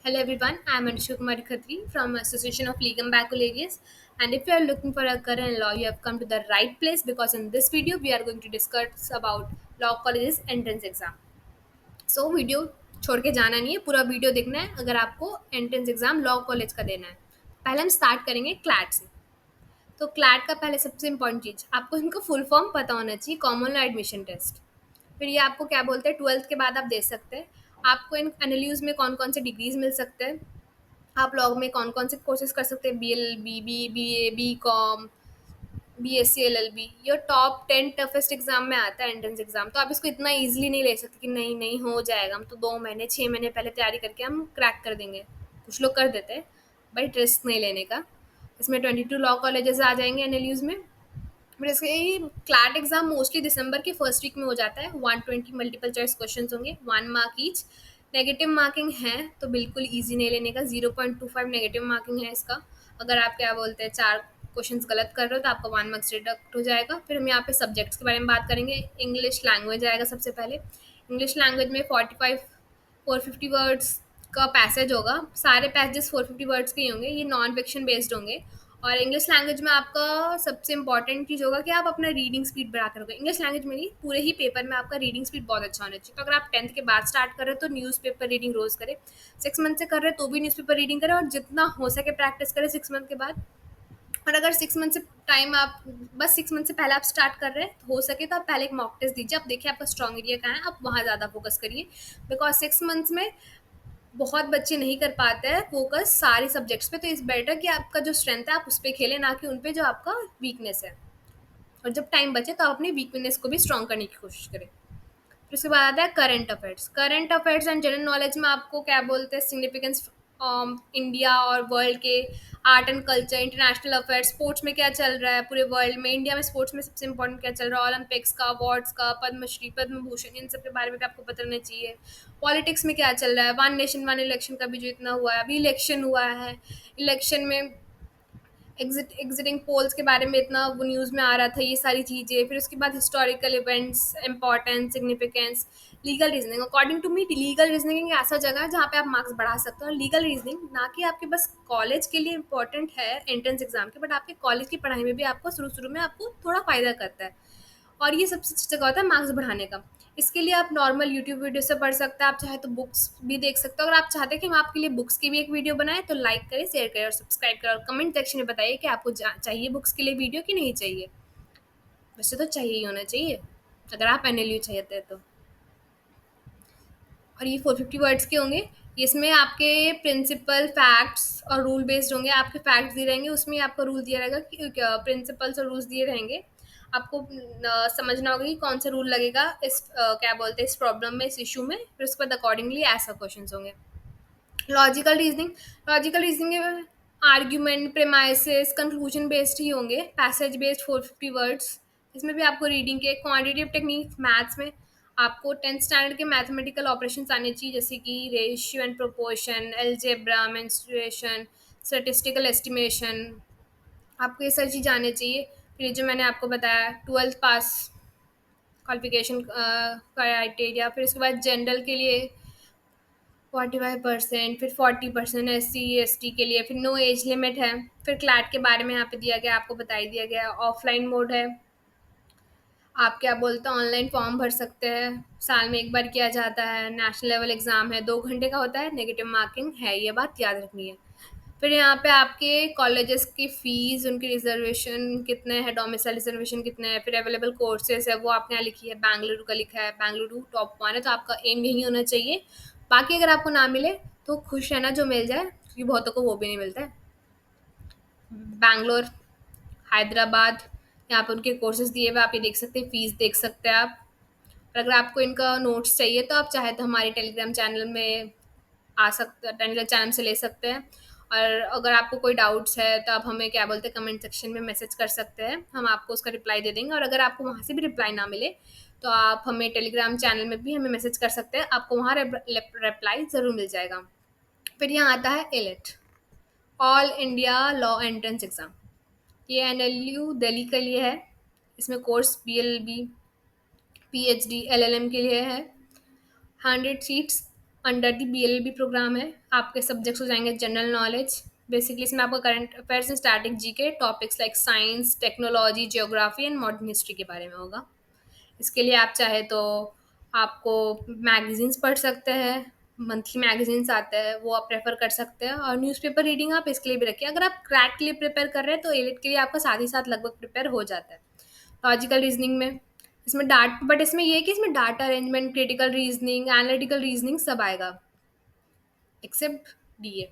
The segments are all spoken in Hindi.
Hello everyone, I am Anisha Kumari Khatri from Association of Legum Baccalaureates, and if you are looking for a career in law, you have come to the right place because in this video we are going to discuss about law colleges entrance exam. So video छोड़ के जाना नहीं है, पूरा वीडियो देखना है अगर आपको एंट्रेंस एग्जाम लॉ कॉलेज का देना है। पहले हम स्टार्ट करेंगे क्लैट से। तो क्लैट का पहले सबसे इंपॉर्टेंट चीज़ आपको इनका फुल फॉर्म पता होना चाहिए, कॉमन लॉ एडमिशन टेस्ट। फिर ये आपको क्या बोलते हैं, 12th के बाद आप दे सकते हैं। आपको इन एनएलयूज में कौन कौन से डिग्रीज मिल सकते हैं, आप लॉ में कौन कौन से कोर्सेज कर सकते हैं, BLB, BA, BCom, BSc, LLB। ये टॉप 10 टफेस्ट एग्जाम में आता है एंट्रेंस एग्जाम। तो आप इसको इतना इजीली नहीं ले सकते कि नहीं नहीं हो जाएगा, हम तो 2 महीने 6 महीने पहले तैयारी करके हम क्रैक कर देंगे। कुछ लोग कर देते हैं, बट रिस्क नहीं लेने का। इसमें 22 लॉ कॉलेजेस आ जाएंगे एनएलयूज में। बट इसके क्लैट एग्जाम मोस्टली दिसंबर के फर्स्ट वीक में हो जाता है। 120 मल्टीपल चॉइस क्वेश्चन होंगे, 1 मार्क ईच। नेगेटिव मार्किंग है तो बिल्कुल ईजी नहीं लेने का, 0.25 नेगेटिव मार्किंग है इसका। अगर आप क्या बोलते हैं 4 क्वेश्चंस गलत कर रहे हो तो आपका 1 मार्क्स डिडक्ट हो जाएगा। फिर हम यहाँ पे सब्जेक्ट्स के बारे में बात करेंगे। इंग्लिश लैंग्वेज आएगा सबसे पहले। इंग्लिश लैंग्वेज में 450 वर्ड्स का पैसेज होगा। सारे पैसेजेस 450 वर्ड्स के ही होंगे, ये नॉन फिक्शन बेस्ड होंगे। और इंग्लिश लैंग्वेज में आपका सबसे इंपॉर्टेंट चीज़ होगा कि आप अपना रीडिंग स्पीड बढ़ा कर रखोगे। इंग्लिश लैंग्वेज में नहीं, पूरे ही पेपर में आपका रीडिंग स्पीड बहुत अच्छा होना चाहिए। तो अगर आप 10th के बाद स्टार्ट कर रहे हो तो न्यूज़पेपर रीडिंग रोज़ करें। 6 मंथ से कर रहे हो तो भी न्यूज़पेपर रीडिंग करें, और जितना हो सके प्रैक्टिस करें 6 मंथ के बाद। और अगर 6 मंथ से टाइम आप बस 6 मंथ से पहले आप स्टार्ट कर रहे हैं, तो हो सके तो आप पहले एक मॉक टेस्ट दीजिए। आप देखिए आपका स्ट्रॉन्ग एरिया कहाँ है, आप वहाँ ज़्यादा फोकस करिए। बिकॉज 6 मंथ्स में बहुत बच्चे नहीं कर पाते हैं फोकस सारे सब्जेक्ट्स पे। तो इस बेटर कि आपका जो स्ट्रेंथ है आप उस पर खेलें, ना कि उन पे जो आपका वीकनेस है। और जब टाइम बचे तो आप अपनी वीकनेस को भी स्ट्रॉन्ग करने की कोशिश करें। फिर उसके बाद आता है current affairs. Current affairs and general knowledge में आपको क्या बोलते हैं, सिग्निफिकेंस इंडिया और वर्ल्ड के, art and culture, international affairs, sports में क्या चल रहा है पूरे वर्ल्ड में, इंडिया में स्पोर्ट्स में सबसे इंपॉर्टेंट क्या चल रहा है, ओलंपिक्स का, अवार्ड्स का, पद्मश्री, पद्म भूषण, इन सब के बारे में भी आपको पता रहना चाहिए। पॉलिटिक्स में क्या चल रहा है, वन नेशन वन इलेक्शन का भी जो इतना हुआ है, अभी इलेक्शन हुआ है, इलेक्शन में एग्जिटिंग पोल्स के बारे में इतना वो न्यूज़ में आ रहा था, ये सारी चीज़ें। फिर उसके बाद historical events, importance, significance, legal reasoning. According to me legal reasoning एक ऐसा जगह है जहाँ पे आप मार्क्स बढ़ा सकते हो। और लीगल रीजनिंग ना कि आपके बस कॉलेज के लिए इंपॉर्टेंट है एंट्रेंस एग्जाम के, बट आपके कॉलेज की पढ़ाई में भी आपको शुरू शुरू में आपको थोड़ा फ़ायदा करता है। और ये सबसे अच्छी जगह होता है मार्क्स बढ़ाने का। इसके लिए आप नॉर्मल यूट्यूब वीडियो से पढ़ सकते हैं, आप चाहे तो बुक्स भी देख सकते हो। अगर आप चाहते हैं कि हम आपके लिए बुक्स की भी एक वीडियो बनाएं तो लाइक करें, शेयर करें और सब्सक्राइब करें, और कमेंट सेक्शन में बताइए कि आपको चाहिए बुक्स के लिए वीडियो कि नहीं चाहिए। वैसे तो चाहिए ही होना चाहिए अगर आप एनएलयू चाहते हैं तो। और ये 450 वर्ड्स के होंगे। इसमें आपके प्रिंसिपल, फैक्ट्स और रूल बेस्ड होंगे। आपके फैक्ट्स दिए रहेंगे, उसमें आपको रूल दिया रहेगा कि प्रिंसिपल्स और रूल्स दिए रहेंगे। आपको समझना होगा कि कौन सा रूल लगेगा इस क्या बोलते हैं इस प्रॉब्लम में, इस इशू में। फिर उसके बाद अकॉर्डिंगली ऐसा क्वेश्चन होंगे। Logical reasoning. लॉजिकल रीजनिंग में आर्ग्यूमेंट, प्रेमाइसिस, कंक्लूजन बेस्ड ही होंगे। Passage based 450 words. इसमें भी आपको रीडिंग के क्वांटिटेटिव टेक्निक, मैथ्स में आपको 10th स्टैंडर्ड के मैथमेटिकल ऑपरेशंस आने चाहिए, जैसे कि ratio and proportion, algebra, menstruation, statistical estimation. आपको ये सारी चीज़ आने चाहिए। फिर ये जो मैंने आपको बताया 12th पास क्वालिफिकेशन क्राइटेरिया। फिर उसके बाद जनरल के लिए 45%, फिर 40% SC ST के लिए, फिर नो एज लिमिट है। फिर क्लैट के बारे में यहाँ पे दिया गया, आपको बता ही दिया गया। ऑफलाइन मोड है, आप क्या बोलते हैं ऑनलाइन फॉर्म भर सकते हैं, साल में एक बार किया जाता है। नेशनल लेवल एग्ज़ाम है, 2 घंटे का होता है, नेगेटिव मार्किंग है, ये बात याद रखनी है। फिर यहाँ पे आपके कॉलेजेस की फ़ीस, उनकी रिजर्वेशन कितने हैं, डोमिसाइल रिजर्वेशन कितने हैं, फिर अवेलेबल कोर्सेज है वो आपने यहाँ लिखी है। बेंगलुरु का लिखा है, बेंगलुरु टॉप 1 है, तो आपका एम यही होना चाहिए। बाकी अगर आपको ना मिले तो खुश रहना जो मिल जाए, क्योंकि बहुतों को वो भी नहीं मिलता है। बैंगलोर, हैदराबाद, यहाँ पे उनके कोर्सेज दिए हुए आप ये देख सकते हैं, फ़ीस देख सकते हैं आप। और अगर आपको इनका नोट्स चाहिए तो आप चाहे तो हमारे टेलीग्राम चैनल में आ सकते, टेलीग्राम चैनल से ले सकते हैं। और अगर आपको कोई डाउट्स है तो आप हमें क्या बोलते हैं कमेंट सेक्शन में मैसेज कर सकते हैं, हम आपको उसका रिप्लाई दे देंगे। और अगर आपको वहाँ से भी रिप्लाई ना मिले तो आप हमें टेलीग्राम चैनल में भी हमें मैसेज कर सकते हैं, आपको वहाँ रिप्लाई ज़रूर मिल जाएगा। फिर यहाँ आता है elite, all India law entrance exam. ये NLU दिल्ली के लिए है। इसमें कोर्स BLB, PhD, LLM के लिए है। 100 seats, under the BLLB programme है। आपके सब्जेक्ट्स हो जाएंगे जनरल नॉलेज, बेसिकली इसमें आपको current affairs and static GK topics like science, technology, geography and modern history के बारे में होगा। इसके लिए आप चाहे तो आपको मैगजीन्स पढ़ सकते हैं, मंथली मैगजीन्स आते हैं वो आप प्रेफर कर सकते हैं, और न्यूज़पेपर रीडिंग आप इसके लिए भी रखिए। अगर आप क्रैक के लिए प्रिपेयर कर रहे हैं तो एलिट के लिए आपका साथ ही साथ लगभग प्रिपेयर हो जाता है। लॉजिकल रीजनिंग में इसमें डाट बट इसमें ये है कि इसमें data arrangement, critical reasoning, analytical reasoning सब आएगा एक्सेप्ट डीए।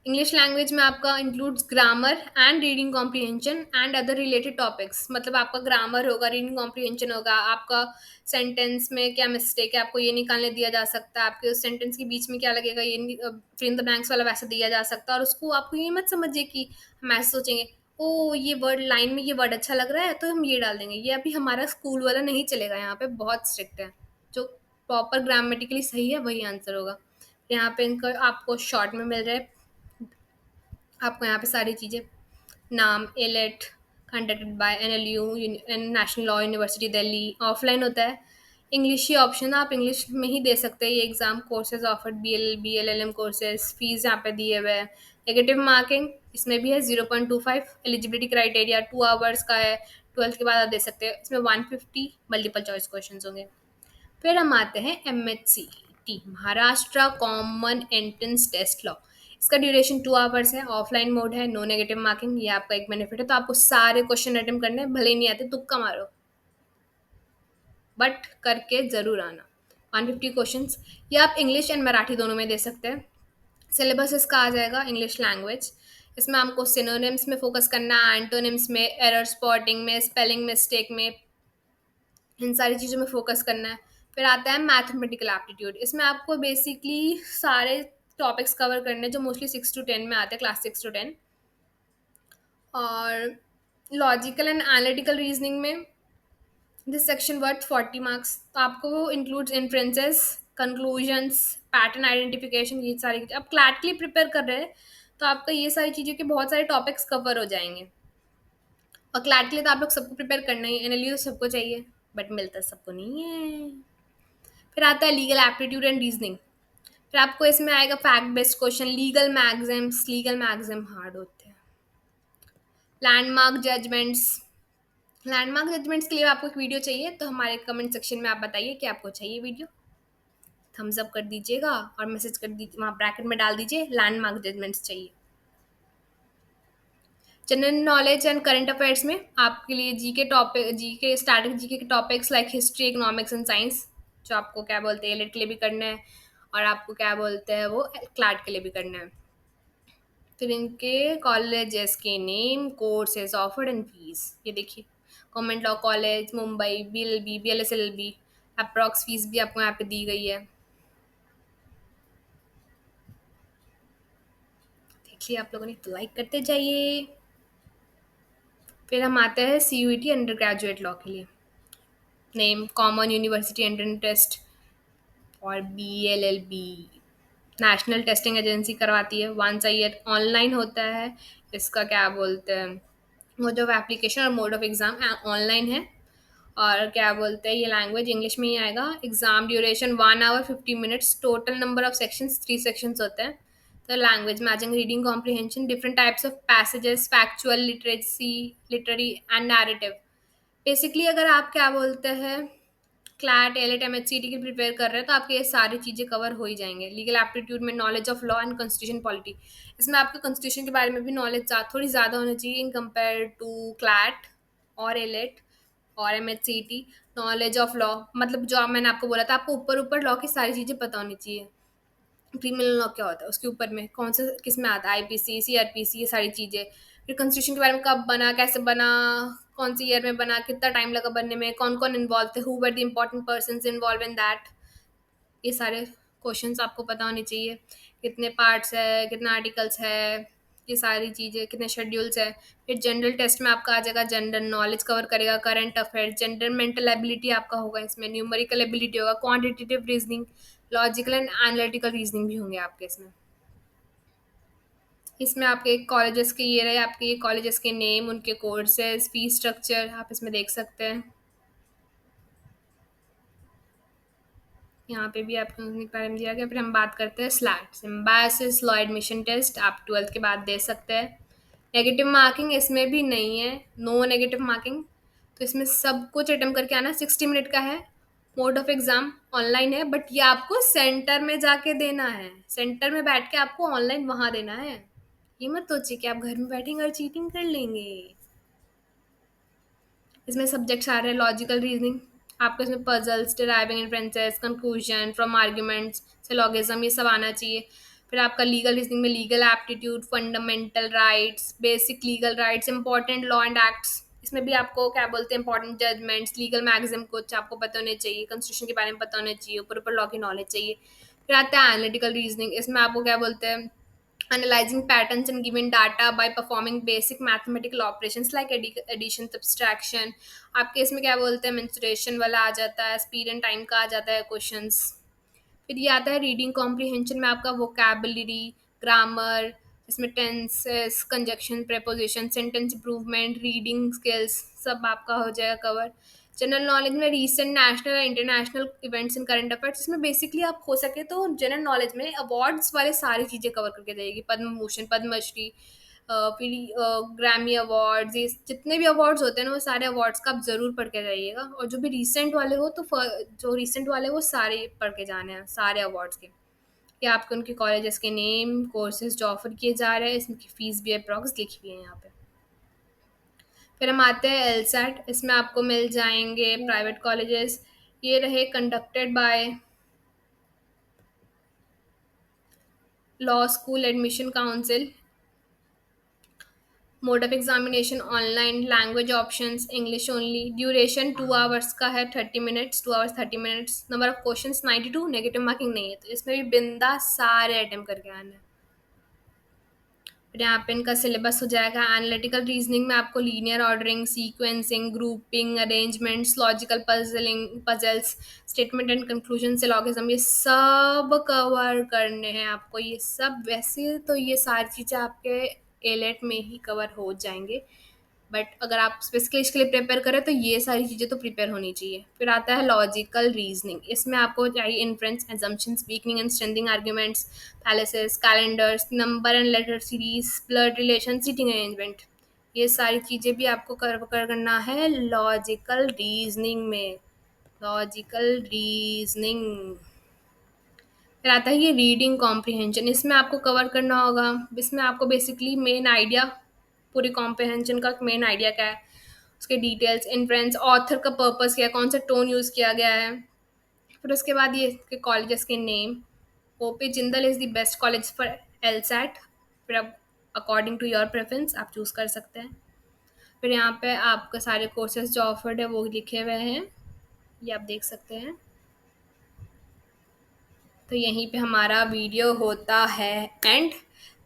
इंग्लिश लैंग्वेज में आपका includes grammar and reading comprehension and other related topics. मतलब आपका ग्रामर होगा, रीडिंग कॉम्प्रिहेंशन होगा, आपका सेंटेंस में क्या मिस्टेक है आपको ये निकालने दिया जा सकता है, आपके उस सेंटेंस के बीच में क्या लगेगा ये फिल इन द ब्लैंक्स वाला वैसे दिया जा सकता है। और उसको आपको ये मत समझिए कि हम ऐसे सोचेंगे ओ ये वर्ड लाइन में ये वर्ड अच्छा लग रहा है तो हम ये डाल देंगे। ये अभी हमारा स्कूल वाला नहीं चलेगा, यहाँ पे बहुत स्ट्रिक्ट है। जो प्रॉपर ग्रामेटिकली सही है वही आंसर होगा। यहाँ पे इनका आपको शॉर्ट में मिल रहा है, आपको यहाँ पे सारी चीज़ें नाम AILET conducted by NLU national law university Delhi. Offline होता है, इंग्लिश ही ऑप्शन है, आप इंग्लिश में ही दे सकते हैं ये exam. Courses offered B L L M courses, fees यहाँ पे दिए हुए हैं। नेगेटिव मार्किंग इसमें भी है 0.25। एलिजिबिलिटी क्राइटेरिया 2 आवर्स का है, 12th के बाद आप दे सकते हैं। इसमें 150 मल्टीपल चॉइस क्वेश्चन होंगे। फिर हम आते हैं MHCT, Maharashtra common entrance test law. इसका ड्यूरेशन 2 आवर्स है, ऑफलाइन मोड है, नो नेगेटिव मार्किंग, ये आपका एक बेनिफिट है। तो आपको सारे क्वेश्चन अटेम्प्ट करने हैं, भले ही नहीं आते तुक्का मारो बट करके जरूर आना। 150 क्वेश्चन, ये आप इंग्लिश एंड मराठी दोनों में दे सकते हैं। सिलेबस इसका आ जाएगा इंग्लिश लैंग्वेज। इसमें हमको सिनोनिम्स में फोकस करना है, एंटोनिम्स में, एरर स्पॉटिंग में, स्पेलिंग मिस्टेक में, इन सारी चीज़ों में फोकस करना है। फिर आता है मैथमेटिकल एप्टीट्यूड। इसमें आपको बेसिकली सारे टॉपिक्स कवर करने हैं जो मोस्टली 6 to 10 में आते हैं, क्लास 6 to 10। और लॉजिकल एंड एनालिटिकल रीजनिंग में दिस सेक्शन वर्थ 40 मार्क्स। तो आपको includes inferences, conclusions, pattern identification, ये सारी अब क्लैट के लिए प्रिपेयर कर रहे हैं तो आपका ये सारी चीज़ों के बहुत सारे टॉपिक्स कवर हो जाएंगे। और क्लैट के लिए तो आप लोग सबको प्रिपेयर करना ही, एनएलयू तो सबको चाहिए बट मिलता सबको नहीं है। फिर आता है लीगल एप्टीट्यूड एंड रीजनिंग। फिर आपको इसमें आएगा fact based question, legal maxim hard होते हैं। लैंडमार्क जजमेंट्स, लैंडमार्क जजमेंट्स के लिए आपको एक वीडियो चाहिए तो हमारे कमेंट सेक्शन में आप बताइए कि आपको चाहिए वीडियो, थम्स अप कर दीजिएगा और मैसेज कर दीजिए, वहाँ ब्रैकेट में डाल दीजिए लैंडमार्क जजमेंट्स चाहिए। General knowledge and current affairs में आपके लिए GK topic, GK static GK के topics like history, economics and science, जो आपको क्या बोलते हैं एलिट के लिए भी करना है और आपको क्या बोलते हैं वो क्लैट के लिए भी करना है। फिर इनके कॉलेजेस के name, courses offered and fees, ये देखिए government law college Mumbai, BLB, approx fees भी आपको यहाँ पे दी गई है, देखिए आप लोगों ने तो लाइक करते जाइए। फिर हम आते हैं CUET अंडर ग्रेजुएट लॉ के लिए। Name common university entrance test और BLLB नेशनल टेस्टिंग एजेंसी करवाती है, 1 ईयर ऑनलाइन होता है। इसका क्या बोलते हैं मोड ऑफ एप्लीकेशन और मोड ऑफ एग्ज़ाम ऑनलाइन है। और क्या बोलते हैं ये लैंग्वेज इंग्लिश में ही आएगा। Exam duration 1 hour 50 minutes, total number of sections 3 sections होते हैं। तो लैंग्वेज में आ जाएंगे reading comprehension, different types of passages, factual, literacy, literary and narrative. Basically अगर आप क्या बोलते हैं क्लैट एलिट MHCT की प्रिपेयर कर रहे हैं तो आपके ये सारी चीज़ें कवर हो ही जाएंगे। लीगल एप्टीट्यूड में knowledge of law and constitution polity, इसमें आपको कॉन्स्टिट्यूशन के बारे में भी नॉलेज थोड़ी ज़्यादा होनी चाहिए इन कंपेयर टू क्लैट और एलिट और MHCT। नॉलेज ऑफ लॉ मतलब जो मैंने आपको बोला था, आपको ऊपर ऊपर लॉ की सारी चीज़ें पता होनी चाहिए। क्रिमिनल लॉ क्या होता है उसके ऊपर में कौन सा किस में आता है, IPC, CRPC, ये सारी चीज़ें। फिर कॉन्स्टिट्यूशन के बारे में कब बना, कैसे बना, कौन सी ईयर में बना, कितना टाइम लगा बनने में, कौन कौन इन्वॉल्व थे, who were the important person involve in that, ये सारे क्वेश्चंस आपको पता होने चाहिए। कितने पार्ट्स है, कितना आर्टिकल्स है, ये सारी चीज़ें, कितने शेड्यूल्स है। फिर जनरल टेस्ट में आपका आ जाएगा जनरल नॉलेज कवर करेगा, current affairs, general mental ability आपका होगा, इसमें न्यूमेरिकल एबिलिटी होगा, quantitative reasoning, logical and analytical reasoning भी होंगे आपके इसमें। इसमें आपके कॉलेजेस के ये रहे, आपके ये कॉलेजेस के नेम, उनके कोर्सेज, फीस स्ट्रक्चर आप इसमें देख सकते हैं। यहाँ पे भी आपको के बारे में दिया गया। फिर हम बात करते हैं SLAT Symbiosis law admission test, आप 12th के बाद दे सकते हैं। नेगेटिव मार्किंग इसमें भी नहीं है, नो नेगेटिव मार्किंग। तो इसमें सब कुछ अटेम्प्ट करके आना। 60 मिनट का है। मोड ऑफ एग्जाम ऑनलाइन है, बट ये आपको सेंटर में जाके देना है। सेंटर में बैठ के आपको ऑनलाइन वहां देना है। ये मत सोचिए कि आप घर में बैठेंगे और चीटिंग कर लेंगे। इसमें सब्जेक्ट्स आ रहे हैं लॉजिकल रीजनिंग, आपको इसमें puzzles, deriving inferences, conclusion from arguments, syllogism, ये सब आना चाहिए। फिर आपका लीगल रीजनिंग में legal aptitude, fundamental rights, basic legal rights, important law and acts. इसमें भी आपको क्या बोलते हैं, इंपॉर्टेंट जजमेंट्स, लीगल मैगजिम कुछ आपको पता होने चाहिए, कॉन्स्टिट्यूशन के बारे में पता होने चाहिए, ऊपर ऊपर लॉ की नॉलेज चाहिए। फिर आता है एनालिटिकल रीजनिंग, इसमें आपको क्या बोलते हैं, analyzing patterns in given data by performing basic mathematical operations like addition subtraction। आपके इसमें क्या बोलते हैं, mensuration वाला आ जाता है, speed and time का आ जाता है क्वेश्चंस। फिर ये आता है रीडिंग कॉम्प्रिहेंशन में आपका वोकैबुलरी, ग्रामर, इसमें tenses, conjunction, preposition, sentence improvement, reading skills, सब आपका हो जाएगा कवर। जनरल नॉलेज में रीसेंट नेशनल और international events in current affairs, इसमें बेसिकली आप हो सके तो जनरल नॉलेज में अवार्ड्स वाले सारी चीज़ें कवर करके जाएगी, पद्म भूषण, पद्मश्री, फिर ग्रैमी अवार्ड्स, ये जितने भी अवार्ड्स होते हैं ना वो सारे अवार्ड्स का आप ज़रूर पढ़ के जाइएगा। और जो भी रिसेंट वाले हो तो जो रिसेंट वाले वो सारे पढ़ के जाने हैं, सारे अवार्ड्स के। या आपके उनके कॉलेजेस के नेम, कोर्सेज जो ऑफर किए जा रहे हैं, इसमें की फीस भी अप्रॉक्स लिखी हुई है यहाँ पे। फिर हम आते हैं एलसैट, इसमें आपको मिल जाएंगे प्राइवेट कॉलेजेस। ये रहे conducted by law school admission council. Mode of examination online, language options English only, duration 2 hours का है, 30 minutes, 2 hours 30 minutes, number of questions 92, negative marking नहीं है। तो इसमें भी बिंदास सारे अटेम्प्ट करके आना है। फिर यहाँ पे इनका सिलेबस हो जाएगा। एनालिटिकल रीजनिंग में आपको linear ordering, sequencing, grouping, arrangements, logical puzzles, statement and conclusion, syllogism, ये सब कवर करने हैं आपको। ये सब वैसे तो ये सारी चीज़ें आपके एलेट में ही कवर हो जाएंगे, बट अगर आप स्पेसिफिकली इसके लिए प्रिपेयर करें तो ये सारी चीज़ें तो प्रिपेयर होनी चाहिए। फिर आता है लॉजिकल रीजनिंग, इसमें आपको चाहिए inference, assumptions, weakening and strengthening arguments, fallacies, calendars, number and letter series, blood relation, seating arrangement, ये सारी चीज़ें भी आपको करना है लॉजिकल रीजनिंग में। Logical reasoning. फिर आता है ये रीडिंग कॉम्प्रिहेंशन, इसमें आपको कवर करना होगा। इसमें आपको बेसिकली मेन आइडिया, पूरी कॉम्प्रिहेंशन का मेन आइडिया क्या है, उसके डिटेल्स, इन्फ्रेंस, ऑथर का पर्पस क्या है, कौन सा टोन यूज़ किया गया है। फिर उसके बाद ये इसके कॉलेजेस के name, OP Jindal is the best college for LSAT. फिर अब अकॉर्डिंग टू योर प्रेफरेंस आप चूज़ कर सकते हैं। फिर यहाँ पे आपका सारे कोर्सेज जो ऑफर्ड है वो लिखे हुए हैं, ये आप देख सकते हैं। तो यहीं पे हमारा वीडियो होता है एंड।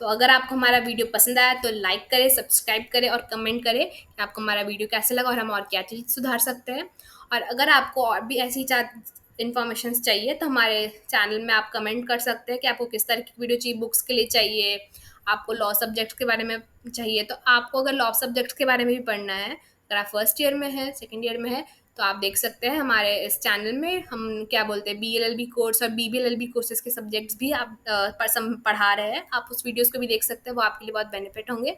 तो अगर आपको हमारा वीडियो पसंद आया तो लाइक करें, सब्सक्राइब करें और कमेंट करें कि आपको हमारा वीडियो कैसे लगा और हम और क्या चीज़ सुधार सकते हैं। और अगर आपको और भी ऐसी इन्फॉर्मेशन चाहिए तो हमारे चैनल में आप कमेंट कर सकते हैं कि आपको किस तरह की वीडियो चाहिए, बुक्स के लिए चाहिए, आपको लॉ सब्जेक्ट्स के बारे में चाहिए। तो आपको अगर लॉ सब्जेक्ट्स के बारे में भी पढ़ना है, अगर आप फर्स्ट ईयर में है, सेकेंड ईयर में है, तो आप देख सकते हैं हमारे इस चैनल में हम क्या बोलते हैं BLLB कोर्स और BBLLB कोर्सेज के सब्जेक्ट्स भी आप पढ़ा रहे हैं। आप उस वीडियोस को भी देख सकते हैं, वो आपके लिए बहुत बेनिफिट होंगे।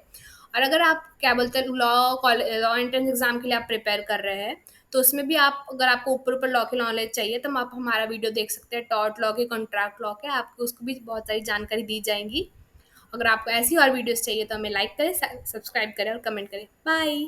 और अगर आप क्या बोलते हैं लॉ एंट्रेंस एग्जाम के लिए आप प्रिपेयर कर रहे हैं, तो उसमें भी आप अगर आपको ऊपर ऊपर लॉ की नॉलेज चाहिए तो आप हमारा वीडियो देख सकते हैं, टॉर्ट लॉ के, कॉन्ट्रैक्ट लॉ के, आपको उसको भी बहुत सारी जानकारी दी जाएंगी। अगर आपको ऐसी और वीडियोस चाहिए तो हमें लाइक करें, सब्सक्राइब करें और कमेंट करें। बाय।